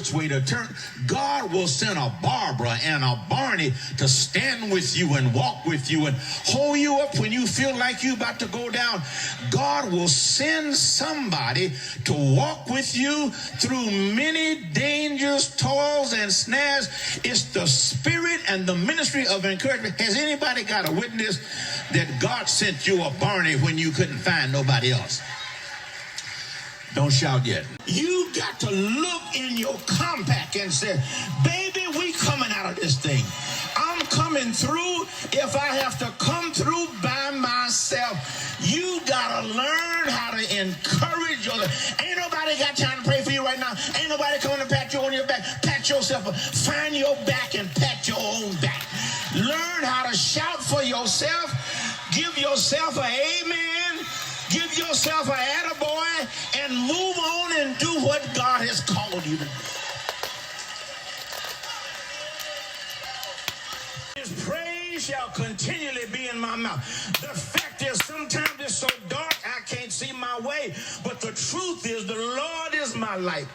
which way to turn. God will send a Barbara and a Barney to stand with you and walk with you and hold you up when you feel like you're about to go down. God will send somebody to walk with you through many dangers, toils, and snares. It's the spirit and the ministry of encouragement. Has anybody got a witness that God sent you a Barney when you couldn't find nobody else? Don't shout yet. You got to look in your compact and say, baby, we coming out of this thing. I'm coming through if I have to come through by myself. You got to learn how to encourage yourself. Ain't nobody got time to pray for you right now. Ain't nobody coming to pat you on your back. Pat yourself up. Find your back and pat your own back. Learn how to shout for yourself. Give yourself an amen. Give yourself an attaboy and move on and do what God has called you to do. His praise shall continually be in my mouth. The fact is, sometimes it's so dark I can't see my way. But the truth is, the Lord is my light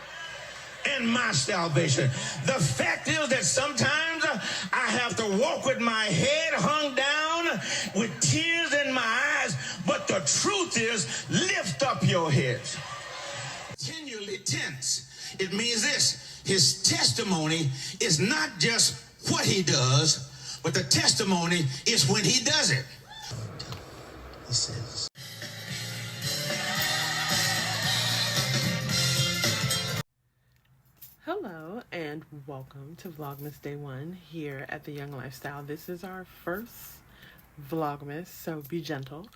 and my salvation. The fact is that sometimes I have to walk with my head hung down with tears in my eyes, but the truth is, lift up your heads. Continually tense. It means this: his testimony is not just what he does, but the testimony is when he does it. He says, hello and welcome to Vlogmas Day 1 here at The Young Lifestyle. This is our first Vlogmas, so be gentle.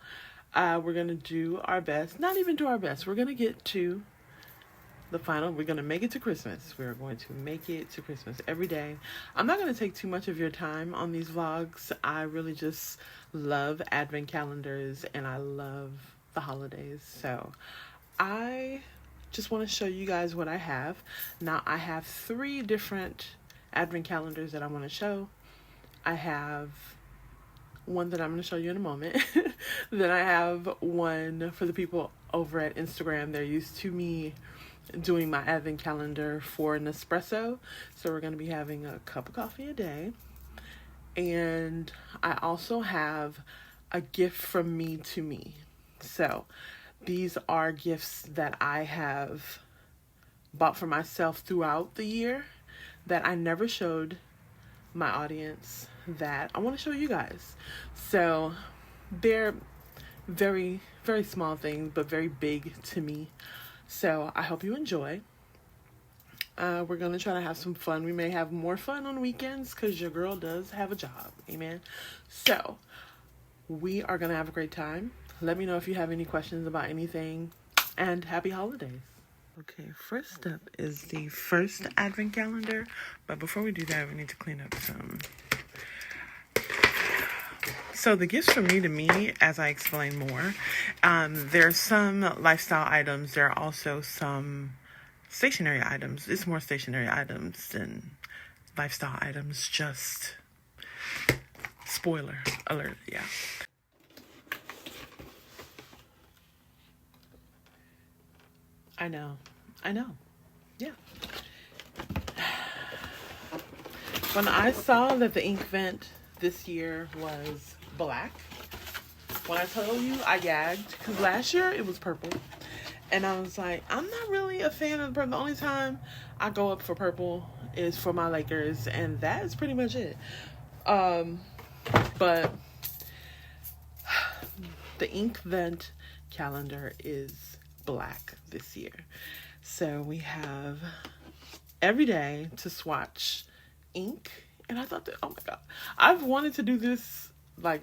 We're going to do our best, not even do our best, we're going to get to the final, we're going to make it to Christmas. We're going to make it to Christmas every day. I'm not going to take too much of your time on these vlogs. I really just love advent calendars and I love the holidays. So I just want to show you guys what I have. Now I have 3 different advent calendars that I want to show. I have one that I'm going to show you in a moment. Then I have one for the people over at Instagram. They're used to me doing my advent calendar for an espresso. So we're going to be having a cup of coffee a day. And I also have a gift from me to me. So these are gifts that I have bought for myself throughout the year that I never showed my audience, that I want to show you guys. So they're very, very small things, but very big to me. So I hope you enjoy. We're going to try to have some fun. We may have more fun on weekends because your girl does have a job. Amen. So we are going to have a great time. Let me know if you have any questions about anything, and happy holidays. Okay, first up is the first advent calendar, but before we do that, we need to clean up some. So the gifts from me to me, as I explain more, there's some lifestyle items. There are also some stationery items. It's more stationery items than lifestyle items, just spoiler alert, yeah. I know, yeah. When I saw that the ink vent this year was black, when I told you, I gagged, because last year it was purple, and I was like, I'm not really a fan of the purple. The only time I go up for purple is for my Lakers, and that is pretty much it. But the ink vent calendar is black this year. So we have every day to swatch ink. And I thought that, oh my God, I've wanted to do this, like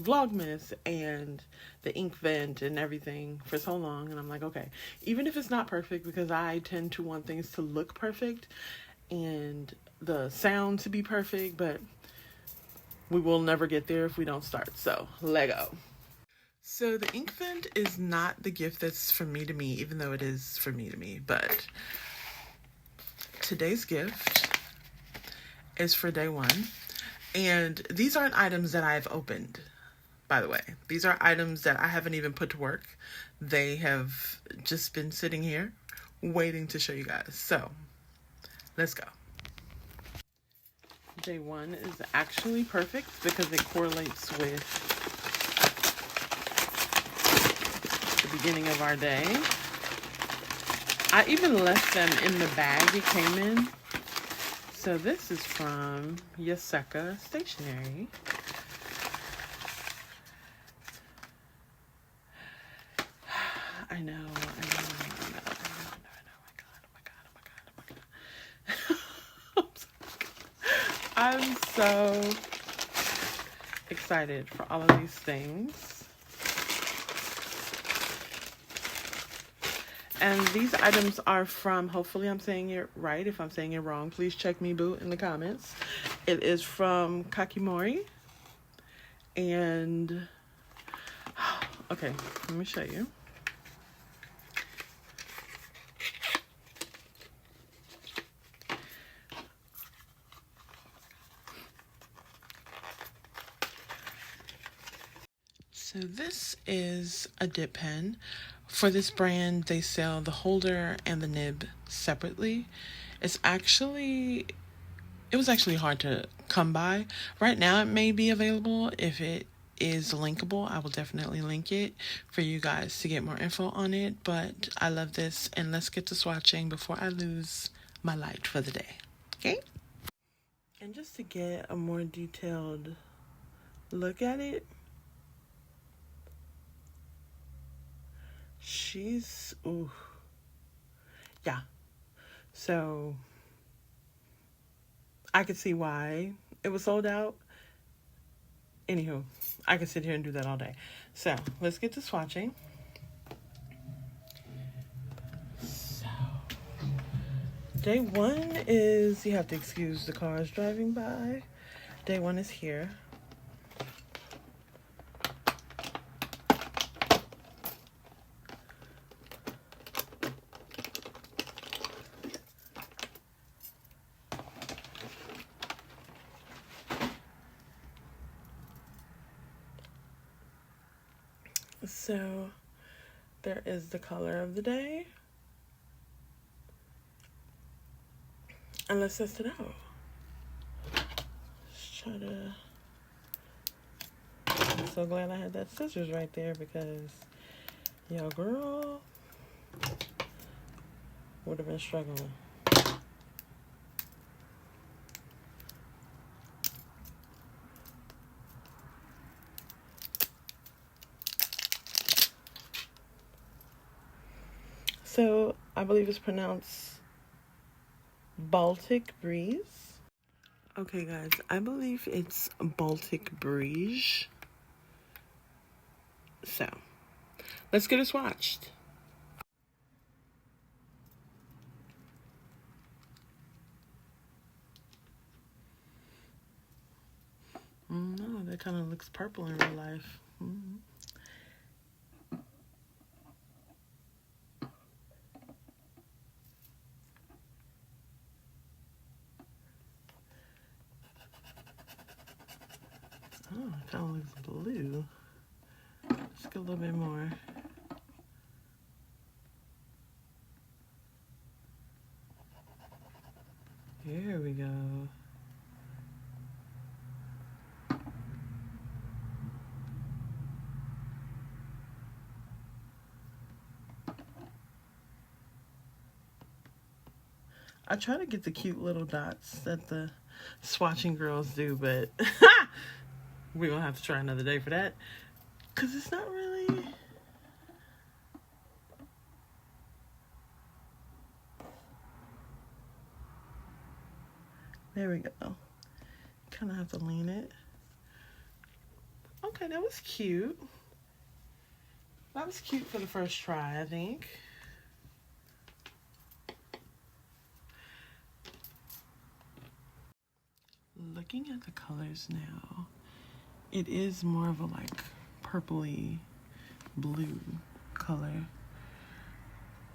Vlogmas and the ink vent and everything for so long. And I'm like, okay, even if it's not perfect, because I tend to want things to look perfect and the sound to be perfect, but we will never get there if we don't start. So Lego. So the ink vent is not the gift that's from me to me, even though it is from me to me, but today's gift is for day 1. And these aren't items that I've opened, by the way. These are items that I haven't even put to work. They have just been sitting here waiting to show you guys. So Let's go. Day one is actually perfect because it correlates with the beginning of our day. I even left them in the bag it came in. So this is from Yaseka Stationery. I know. I'm so excited for all of these things. And these items are from, hopefully I'm saying it right. If I'm saying it wrong, please check me, boo, in the comments. It is from Kakimori. And, okay, let me show you. So this is a dip pen. For this brand, they sell the holder and the nib separately. It was actually hard to come by. Right now it may be available. If it is linkable, I will definitely link it for you guys to get more info on it. But I love this, and let's get to swatching before I lose my light for the day. Okay? And just to get a more detailed look at it, ooh. Yeah. So I could see why it was sold out. Anywho, I could sit here and do that all day. So let's get to swatching. So day one is, you have to excuse the cars driving by. Day one is here. So there is the color of the day. And let's test it out. Let's try to... I'm so glad I had that scissors right there because yo girl would have been struggling. So I believe it's pronounced Baltic Breeze. Okay guys, I believe it's Baltic Breeze. So let's get it swatched. No, that kind of looks purple in real life. Oh, it kind of looks blue. Let's get a little bit more. Here we go. I try to get the cute little dots that the swatching girls do, but we're gonna have to try another day for that, because it's not really... There we go. Kind of have to lean it. Okay, that was cute. That was cute for the first try, I think. Looking at the colors now, it is more of a like purpley blue color.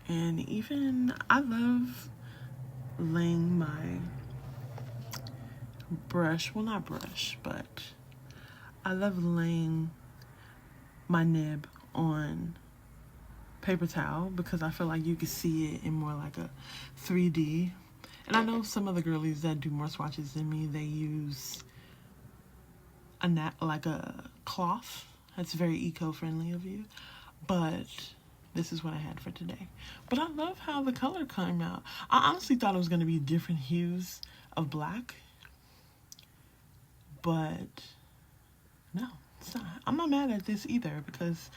And even, I love laying my brush, well not brush, but I love laying my nib on paper towel because I feel like you can see it in more like a 3D. And I know some of the girlies that do more swatches than me, they use like a cloth. That's very eco-friendly of you. But this is what I had for today. But I love how the color came out. I honestly thought it was going to be different hues of black. But no, it's not. I'm not mad at this either, because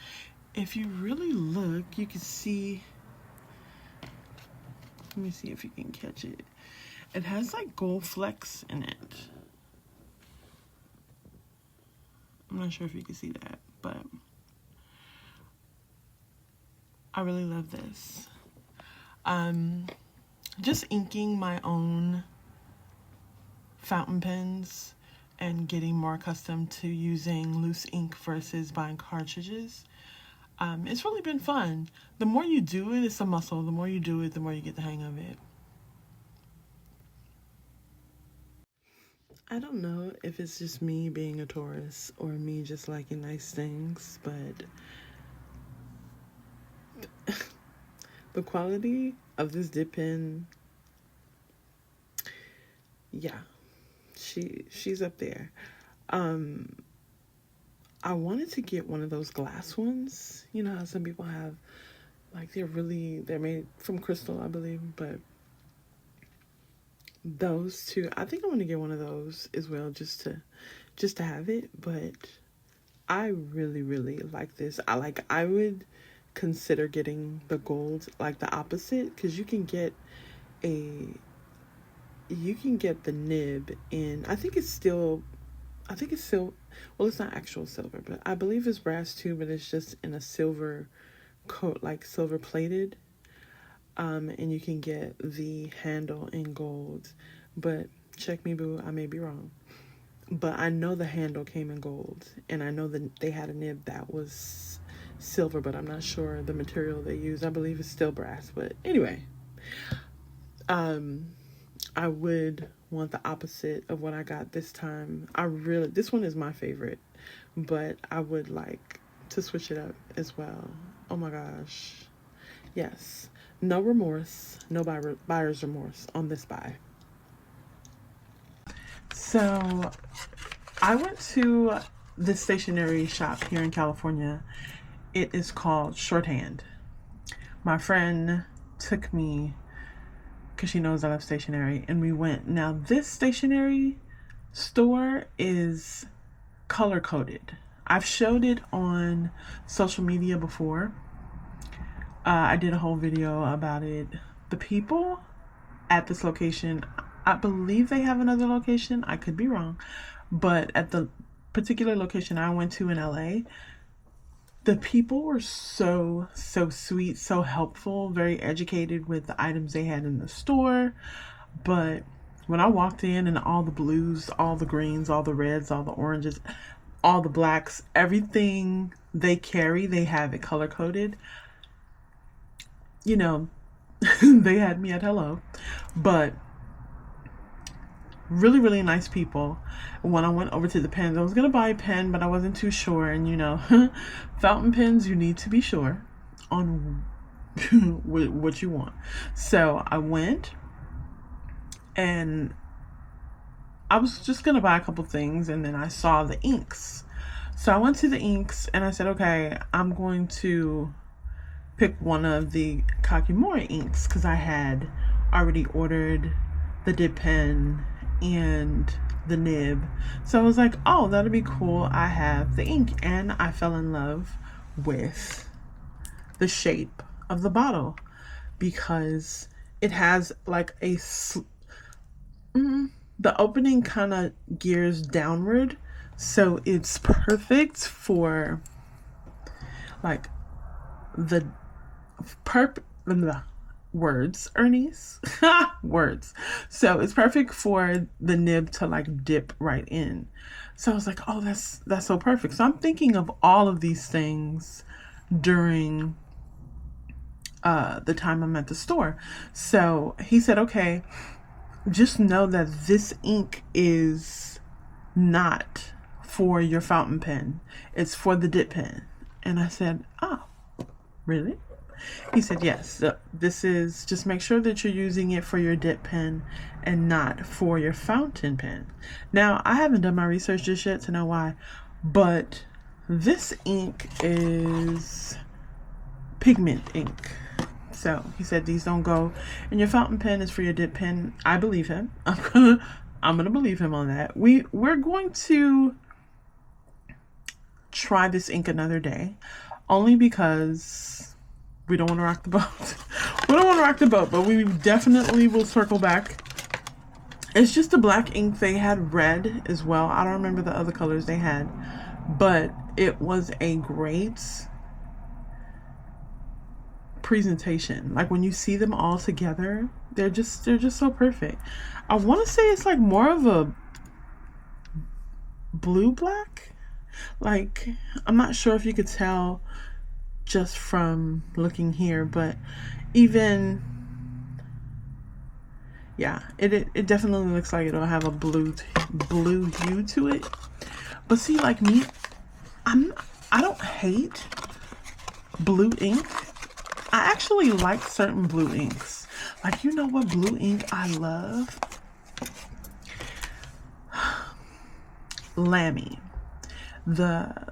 if you really look, you can see, let me see if you can catch it. It has like gold flecks in it. I'm not sure if you can see that, but I really love this. Just inking my own fountain pens and getting more accustomed to using loose ink versus buying cartridges. It's really been fun. The more you do it, it's a muscle. The more you do it, the more you get the hang of it. I don't know if it's just me being a Taurus or me just liking nice things, but the quality of this dip pen, yeah, she's up there. I wanted to get one of those glass ones. You know how some people have, like, they're made from crystal, I believe, but those two, I think I want to get one of those as well, just to have it. But I really, really like this. I would consider getting the gold, like the opposite, because you can get the nib in, I think it's still, well, it's not actual silver, but I believe it's brass too, but it's just in a silver coat, like silver plated. And you can get the handle in gold, but check me, boo, I may be wrong. But I know the handle came in gold, and I know that they had a nib that was silver, but I'm not sure the material they use. I believe it's still brass, but anyway, I would want the opposite of what I got this time. This one is my favorite, but I would like to switch it up as well. Oh my gosh. Yes. No remorse, no buyer's remorse on this buy. So I went to this stationery shop here in California. It is called Shorthand. My friend took me because she knows I love stationery, and we went. Now this stationery store is color coded. I've showed it on social media before. I did a whole video about it. The people at this location, I believe they have another location. I could be wrong. But at the particular location I went to in LA, the people were so sweet, so helpful, very educated with the items they had in the store. But when I walked in, and all the blues, all the greens, all the reds, all the oranges, all the blacks, everything they carry, they have it color coded. You know, they had me at hello. But really, really nice people. When I went over to the pens, I was going to buy a pen, but I wasn't too sure. And, you know, fountain pens, you need to be sure on what you want. So I went, and I was just going to buy a couple things, and then I saw the inks. So I went to the inks, and I said, okay, I'm going to pick one of the Kakimori inks, because I had already ordered the dip pen and the nib. So I was like, oh, that'll be cool. I have the ink, and I fell in love with the shape of the bottle, because it has like the opening kind of gears downward, so it's perfect for like the words, Ernie's words. So it's perfect for the nib to like dip right in. So I was like, oh, that's so perfect. So I'm thinking of all of these things during the time I'm at the store. So he said, okay, just know that this ink is not for your fountain pen. It's for the dip pen. And I said, oh, really? He said, yes, this is, just make sure that you're using it for your dip pen and not for your fountain pen. Now, I haven't done my research just yet to know why, but this ink is pigment ink. So he said these don't go, and your fountain pen is for your dip pen. I believe him. I'm gonna believe him on that. We're going to try this ink another day, only because we don't want to rock the boat. We don't want to rock the boat, but we definitely will circle back. It's just a black ink. They had red as well. I don't remember the other colors they had, but it was a great presentation. Like when you see them all together, they're just so perfect. I want to say it's like more of a blue black. Like, I'm not sure if you could tell just from looking here, but even, yeah, it definitely looks like it'll have a blue hue to it. But see, like me, I don't hate blue ink. I actually like certain blue inks. Like, you know what blue ink I love? Lamy. The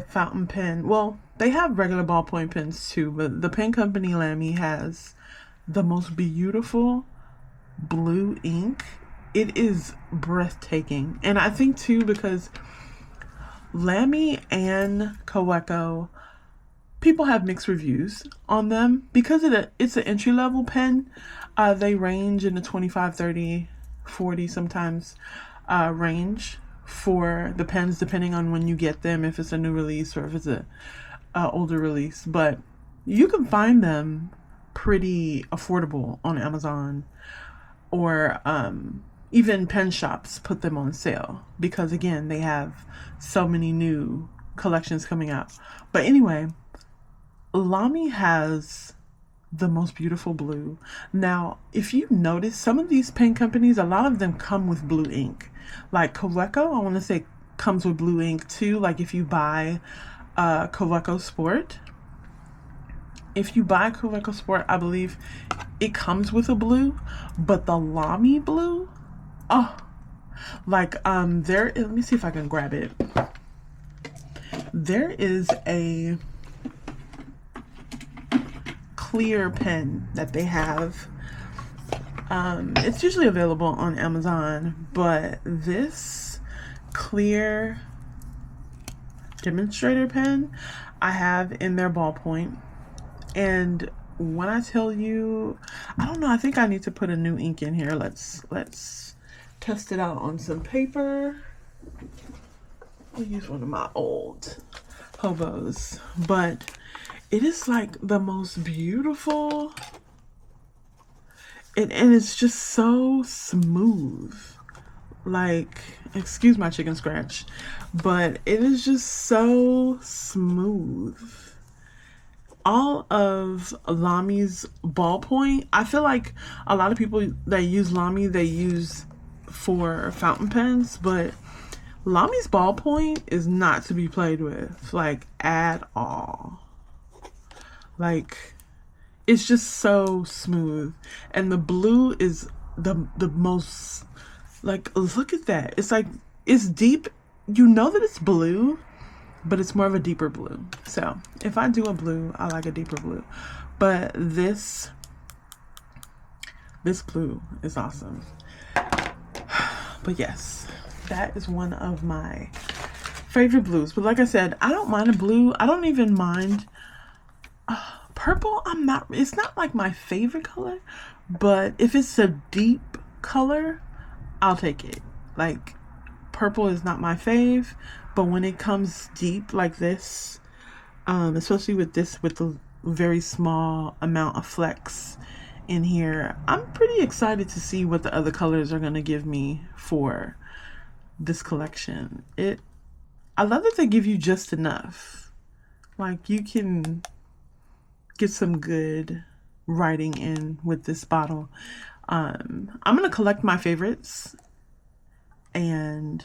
fountain pen. Well, they have regular ballpoint pens too, but the pen company Lamy has the most beautiful blue ink. It is breathtaking. And I think too, because Lamy and Kaweco, people have mixed reviews on them because it's an entry-level pen. They range in the 25, 30, 40 sometimes range for the pens, depending on when you get them, if it's a new release or if it's a older release. But you can find them pretty affordable on Amazon, or even pen shops put them on sale because, again, they have so many new collections coming out. But anyway, Lamy has the most beautiful blue. Now, if you notice, some of these pen companies, a lot of them come with blue ink. Like Kaweco, I want to say, comes with blue ink too. Like if you buy Kaweco Sport, I believe it comes with a blue. But the Lamy blue, oh, like let me see if I can grab it. There is a clear pen that they have. It's usually available on Amazon, but this clear demonstrator pen I have in their ballpoint. And when I tell you, I don't know, I think I need to put a new ink in here. Let's test it out on some paper. I'll use one of my old hobos, but it is like the most beautiful, and it's just so smooth. Like, excuse my chicken scratch, but it is just so smooth. All of Lamy's ballpoint, I feel like a lot of people that use Lamy, they use for fountain pens, but Lamy's ballpoint is not to be played with, like, at all. Like, it's just so smooth. And the blue is the most, like, look at that. It's like, it's deep. You know that it's blue, but it's more of a deeper blue. So if I do a blue, I like a deeper blue. But this blue is awesome. But yes, that is one of my favorite blues. But like I said, I don't mind a blue. I don't even mind purple. It's not like my favorite color, but if it's a deep color, I'll take it. Like, purple is not my fave, but when it comes deep like this, especially with the very small amount of flecks in here, I'm pretty excited to see what the other colors are going to give me for this collection. I love that they give you just enough. Like, you can get some good writing in with this bottle. I'm going to collect my favorites and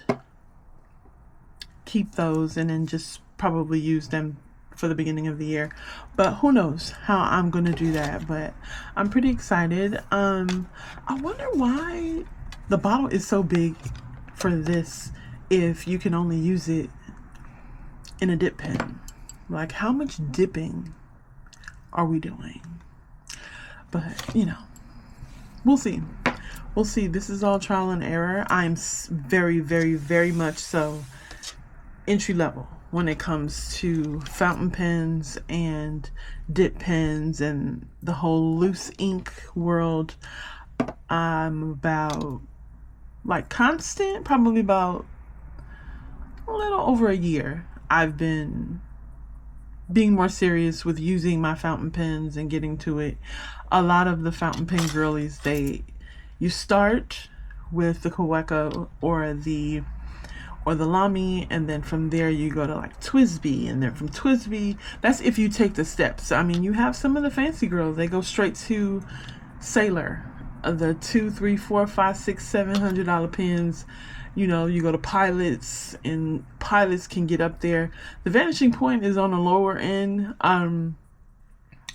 keep those, and then just probably use them for the beginning of the year, but who knows how I'm gonna do that. But I'm pretty excited. I wonder why the bottle is so big for this if you can only use it in a dip pen. Like, how much dipping are we doing? But you know, we'll see. We'll see. This is all trial and error. I'm very, very, very much so entry level when it comes to fountain pens and dip pens and the whole loose ink world. I'm about, like, constant, probably about a little over a year. I've been being more serious with using my fountain pens and getting to it. A lot of the fountain pen girlies, you start with the Kaweka or the Lamy, and then from there you go to like Twisby, and then from Twisby, that's if you take the steps. I mean, you have some of the fancy girls, they go straight to Sailor, the $200, $300, $400, $500, $600, $700 pens. You know, you go to Pilots, and Pilots can get up there. The Vanishing Point is on the lower end.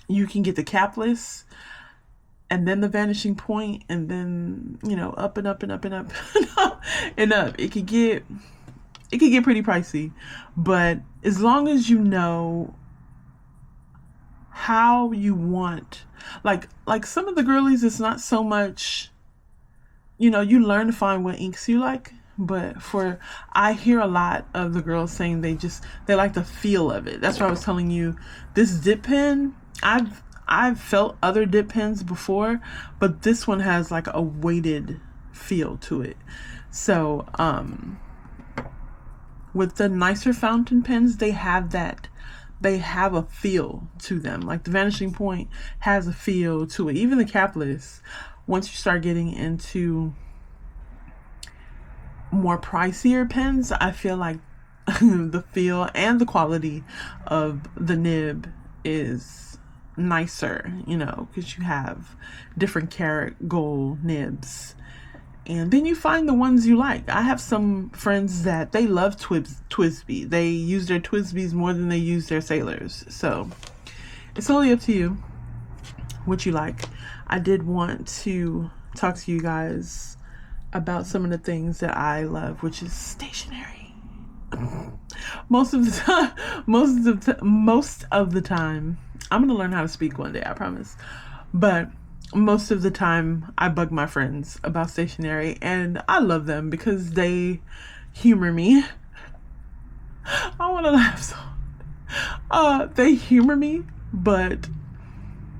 You can get the capless, and then the Vanishing Point, and then, you know, up and up and up and up and up. It could get pretty pricey, but as long as you know how you want, like some of the girlies, it's not so much, you know, you learn to find what inks you like. But I hear a lot of the girls saying they like the feel of it. That's why I was telling you, this dip pen, I've felt other dip pens before, but this one has like a weighted feel to it. So with the nicer fountain pens, they have a feel to them. Like the Vanishing Point has a feel to it. Even the capless, once you start getting into more pricier pens, I feel like the feel and the quality of the nib is nicer, you know, because you have different karat gold nibs. And then you find the ones you like. I have some friends that they love Twisby. They use their Twisbys more than they use their Sailors. So it's totally up to you what you like. I did want to talk to you guys about some of the things that I love, which is stationery. Most of the time, I'm gonna learn how to speak one day, I promise. But most of the time, I bug my friends about stationery, and I love them because they humor me. I want to laugh so. They humor me, but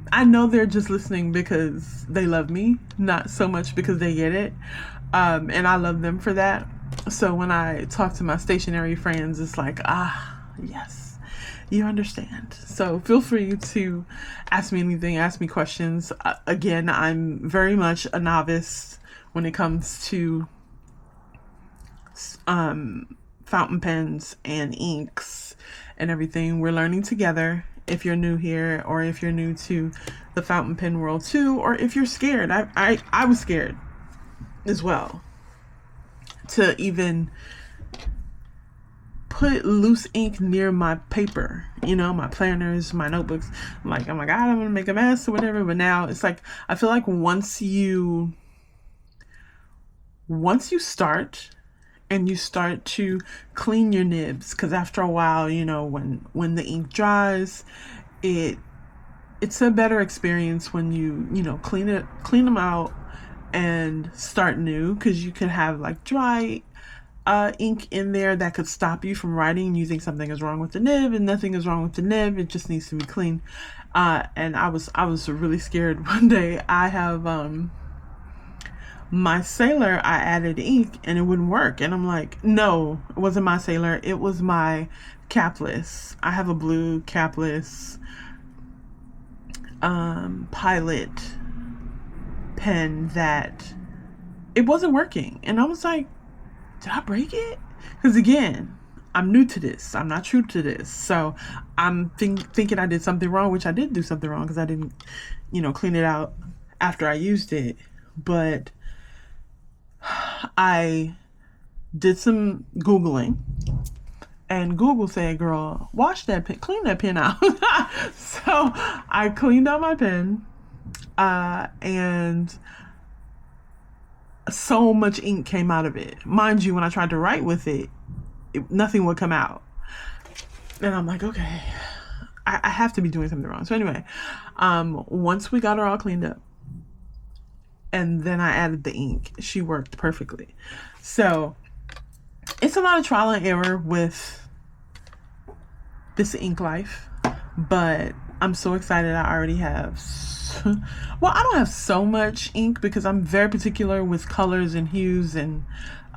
I know they're just listening because they love me, not so much because they get it. And I love them for that. So when I talk to my stationery friends, it's like, yes, you understand. So feel free to ask me anything, ask me questions. Again, I'm very much a novice when it comes to fountain pens and inks and everything. We're learning together. If you're new here, or if you're new to the fountain pen world too, or if you're scared, I was scared as well to even put loose ink near my paper, you know, my planners, my notebooks. I'm like, oh my God, I'm gonna make a mess or whatever. But now it's like, I feel like once you start and you start to clean your nibs, because after a while, you know, when the ink dries, it's a better experience when you know, clean them out and start new, because you could have like dry ink in there that could stop you from writing and you think something is wrong with the nib, and nothing is wrong with the nib, it just needs to be clean. And I was really scared one day. I have my Sailor, I added ink and it wouldn't work, and I'm like, no, it wasn't my Sailor, it was my capless. I have a blue capless Pilot pen that it wasn't working, and I was like, did I break it? Because again, I'm new to this, I'm not true to this, so I'm thinking I did something wrong, which I did do something wrong because I didn't, you know, clean it out after I used it. But I did some Googling, And Google said, girl, wash that pen, clean that pen out. So I cleaned out my pen, and so much ink came out of it. Mind you, when I tried to write with it, nothing would come out. And I'm like, okay, I have to be doing something wrong. So anyway, once we got her all cleaned up, and then I added the ink, she worked perfectly. So it's a lot of trial and error with this ink life, but I'm so excited. I already have, well, I don't have so much ink because I'm very particular with colors and hues, and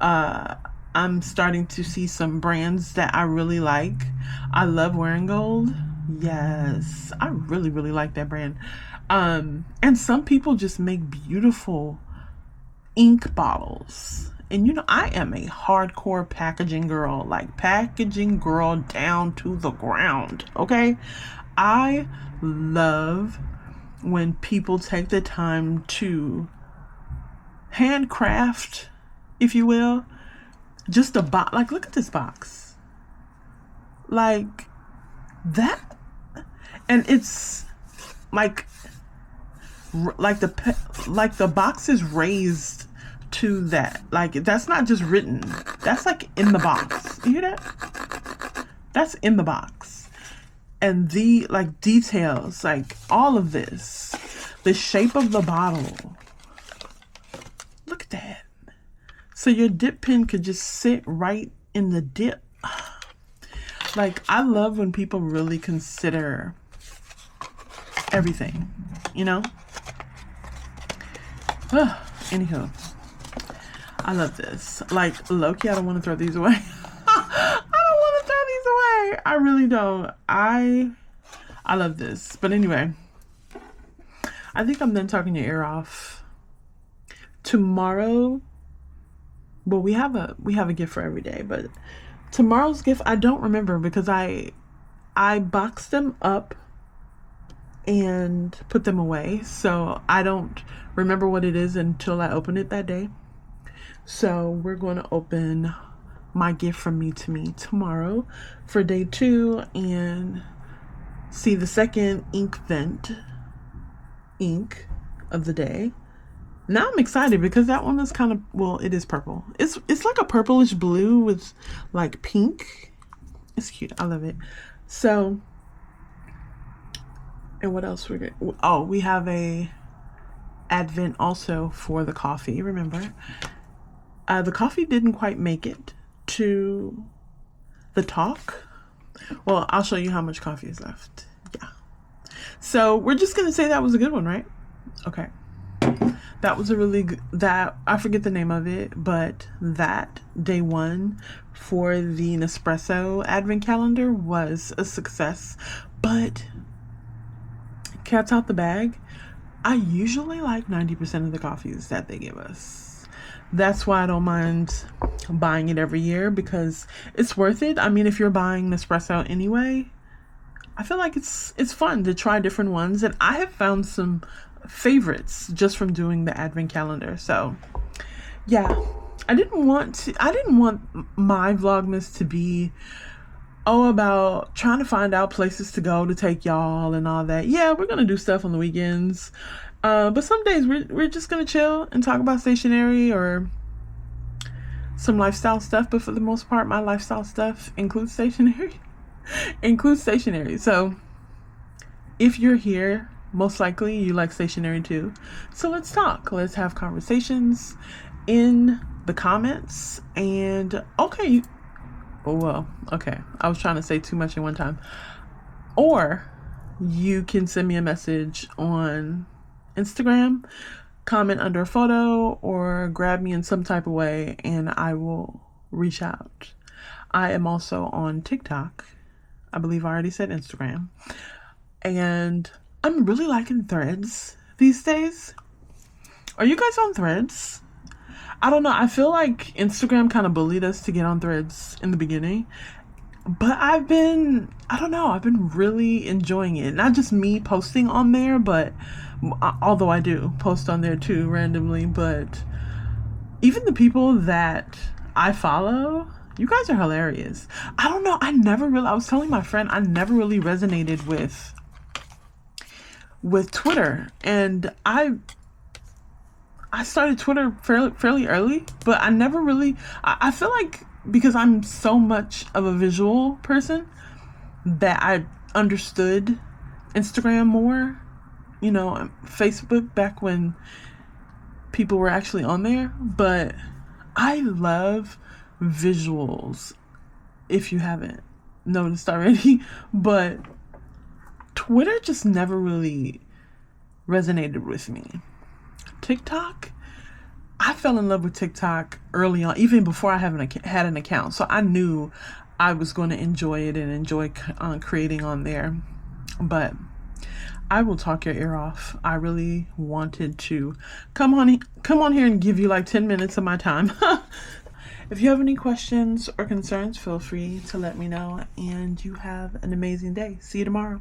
I'm starting to see some brands that I really like. I love Wearing Gold. Yes, I really, really like that brand. And some people just make beautiful ink bottles. And you know, I am a hardcore packaging girl, like packaging girl down to the ground. Okay. I love when people take the time to handcraft, if you will, just a box. Like, look at this box. Like that. And it's like the box is raised to that. Like, that's not just written. That's like in the box. You hear that? That's in the box. And the like details, like all of this, the shape of the bottle. Look at that. So your dip pen could just sit right in the dip. Like, I love when people really consider everything, you know? Anywho, I love this. Like, low-key, I don't want to throw these away. I don't want to throw these away. I really don't. I love this. But anyway, I think I'm done talking your ear off. Tomorrow, well, we have a gift for every day, but tomorrow's gift, I don't remember because I boxed them up and put them away. So I don't remember what it is until I open it that day. So we're going to open my gift from me to me tomorrow for day 2 and see the second ink vent ink of the day. Now I'm excited because that one is kind of, well, it is purple. It's like a purplish blue with like pink. It's cute. I love it. So, and what else we're going? Oh, we have a advent also for the coffee. Remember, the coffee didn't quite make it to the talk. Well, I'll show you how much coffee is left. Yeah. So we're just gonna say that was a good one, right? Okay. That was a really good, that, I forget the name of it, but that day 1 for the Nespresso advent calendar was a success. But cat's out the bag. I usually like 90% of the coffees that they give us. That's why I don't mind buying it every year, because it's worth it. I mean, if you're buying Nespresso anyway, I feel like it's fun to try different ones. And I have found some favorites just from doing the advent calendar. So yeah, I didn't want my Vlogmas to be about trying to find out places to go to take y'all and all that. Yeah, we're gonna do stuff on the weekends, but some days we're just gonna chill and talk about stationery or some lifestyle stuff. But for the most part, my lifestyle stuff includes stationery. So if you're here, most likely you like stationery too. So let's talk. Let's have conversations in the comments. And okay, I was trying to say too much in one time. Or you can send me a message on Instagram, comment under a photo, or grab me in some type of way and I will reach out. I am also on TikTok. I believe I already said Instagram. And I'm really liking Threads these days. Are you guys on Threads? I don't know. I feel like Instagram kind of bullied us to get on Threads in the beginning. But I've been really enjoying it. Not just me posting on there, but although I do post on there too randomly, but even the people that I follow, You guys are hilarious. I don't know. I was telling my friend, I never really resonated with Twitter. And I started Twitter fairly early, but I never really, I feel like because I'm so much of a visual person that I understood Instagram more, you know, Facebook back when people were actually on there. But I love visuals, if you haven't noticed already. But Twitter just never really resonated with me. TikTok, I fell in love with TikTok early on, even before I had an account. So I knew I was going to enjoy it and enjoy creating on there. But I will talk your ear off. I really wanted to come on here and give you like 10 minutes of my time. If you have any questions or concerns, feel free to let me know. And you have an amazing day. See you tomorrow.